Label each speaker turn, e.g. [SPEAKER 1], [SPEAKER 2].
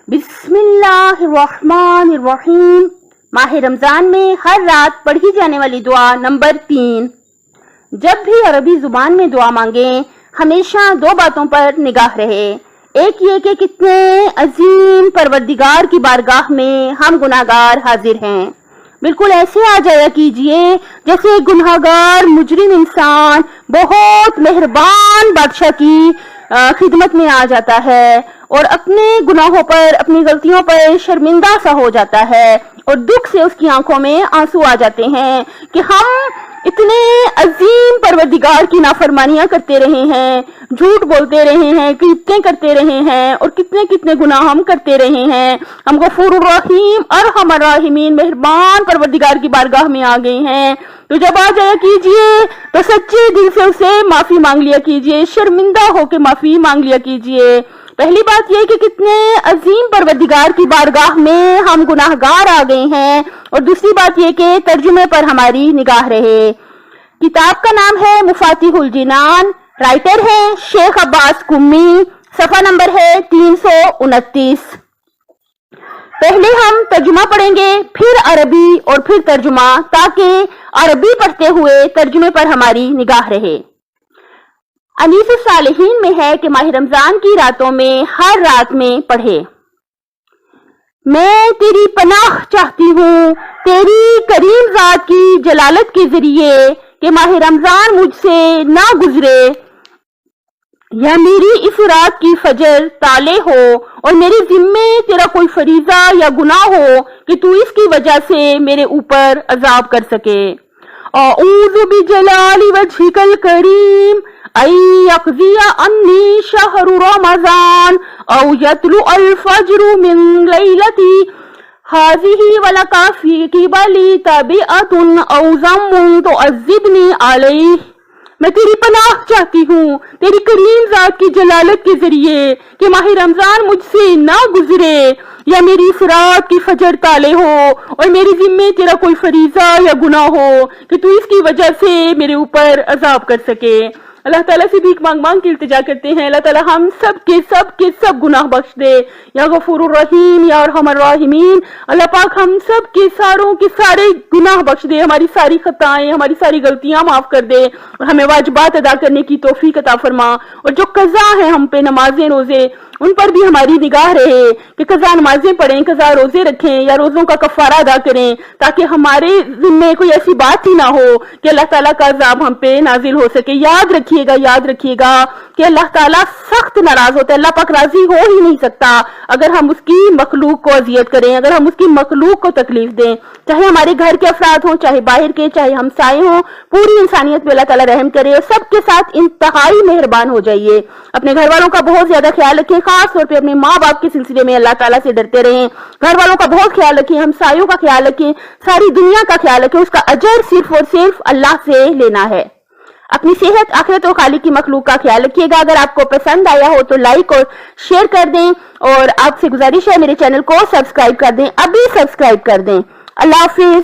[SPEAKER 1] بسم اللہ الرحمن الرحیم۔ ماہ رمضان میں ہر رات پڑھی جانے والی دعا نمبر 3۔ جب بھی عربی زبان میں دعا مانگیں ہمیشہ 2 باتوں پر نگاہ رہے۔ ایک یہ کہ کتنے عظیم پروردگار کی بارگاہ میں ہم گناہگار حاضر ہیں۔ بالکل ایسے آ جایا کیجئے جیسے گناہگار مجرم انسان بہت مہربان بادشاہ کی خدمت میں آ جاتا ہے اور اپنے گناہوں پر، اپنی غلطیوں پر شرمندہ سا ہو جاتا ہے اور دکھ سے اس کی آنکھوں میں آنسو آ جاتے ہیں کہ ہم اتنے عظیم پروردگار کی نافرمانیاں کرتے رہے ہیں، جھوٹ بولتے رہے ہیں، کتنے کرتے رہے ہیں اور کتنے گناہ ہم کرتے رہے ہیں۔ ہم غفور الرحیم ارحم الراحمین مہربان پروردگار کی بارگاہ میں آ گئے ہیں، تو جب آ جایا کیجئے تو سچے دل سے اسے معافی مانگ لیا کیجئے، شرمندہ ہو کے معافی مانگ لیا کیجئے۔ پہلی بات یہ کہ کتنے عظیم پروردگار کی بارگاہ میں ہم گناہگار آ گئے ہیں، اور دوسری بات یہ کہ ترجمے پر ہماری نگاہ رہے۔ کتاب کا نام ہے مفاتیح الجنان، رائٹر ہے شیخ عباس قمی، صفحہ نمبر ہے 329۔ پہلے ہم ترجمہ پڑھیں گے، پھر عربی اور پھر ترجمہ، تاکہ عربی پڑھتے ہوئے ترجمے پر ہماری نگاہ رہے۔ انیس الصالحین میں ہے کہ ماہ رمضان کی راتوں میں ہر رات میں پڑھے۔ میں تیری پناہ چاہتی ہوں تیری کریم ذات کی جلالت کے ذریعے کہ ماہ رمضان مجھ سے نہ گزرے، یا میری اس رات کی فجر طالع ہو اور میرے ذمے تیرا کوئی فریضہ یا گناہ ہو کہ تو اس کی وجہ سے میرے اوپر عذاب کر سکے۔ اعوذ بجلال وجہک الکریم ان یقضی انی شہر رمضان او یطلع الفجر من لیلتی هذه ولک فی قبلی تبعۃ او ذنب تعذبنی علیہ۔ میں تیری پناہ چاہتی ہوں تیری کریم ذات کی جلالت کے ذریعے کہ ماہ رمضان مجھ سے نہ گزرے، یا میری اس رات کی فجر طالع ہو اور میری ذمے تیرا کوئی فریضہ یا گناہ ہو کہ تو اس کی وجہ سے میرے اوپر عذاب کر سکے۔ اللہ تعالیٰ سے بھیک مانگ مانگ کے التجا کرتے ہیں، اللہ تعالیٰ ہم سب کے گناہ بخش دے، یا غفور الرحیم یا ارحم الراحمین۔ اللہ پاک ہم سب کے سارے گناہ بخش دے، ہماری ساری خطائیں، ہماری ساری غلطیاں معاف کر دے اور ہمیں واجبات ادا کرنے کی توفیق عطا فرما، اور جو قضا ہے ہم پہ نمازیں روزے ان پر بھی ہماری نگاہ رہے کہ قضا نمازیں پڑھیں، قضا روزے رکھیں یا روزوں کا کفارہ ادا کریں، تاکہ ہمارے ذمے کوئی ایسی بات ہی نہ ہو کہ اللہ تعالیٰ کا عذاب ہم پہ نازل ہو سکے۔ یاد رکھیے گا کہ اللہ تعالیٰ سخت ناراض ہوتا ہے، اللہ پاک راضی ہو ہی نہیں سکتا اگر ہم اس کی مخلوق کو اذیت کریں، اگر ہم اس کی مخلوق کو تکلیف دیں، چاہے ہمارے گھر کے افراد ہوں، چاہے باہر کے، چاہے ہمسائے ہوں، پوری انسانیت پہ اللہ تعالیٰ رحم کرے اور سب کے ساتھ انتہائی مہربان ہو جائیے۔ اپنے گھر والوں کا بہت زیادہ خیال رکھیں، خاص طور پہ اپنے ماں باپ کے سلسلے میں اللہ تعالیٰ سے ڈرتے رہیں، گھر والوں کا بہت خیال رکھیں، ہمسایوں کا خیال رکھیں، ساری دنیا کا خیال رکھیں، اس کا اجر صرف اور صرف اللہ سے لینا ہے۔ اپنی صحت، آخرت اور خالق کی مخلوق کا خیال رکھیے گا۔ اگر آپ کو پسند آیا ہو تو لائک اور شیئر کر دیں، اور آپ سے گزارش ہے میرے چینل کو سبسکرائب کر دیں، ابھی سبسکرائب کر دیں۔ اللہ حافظ۔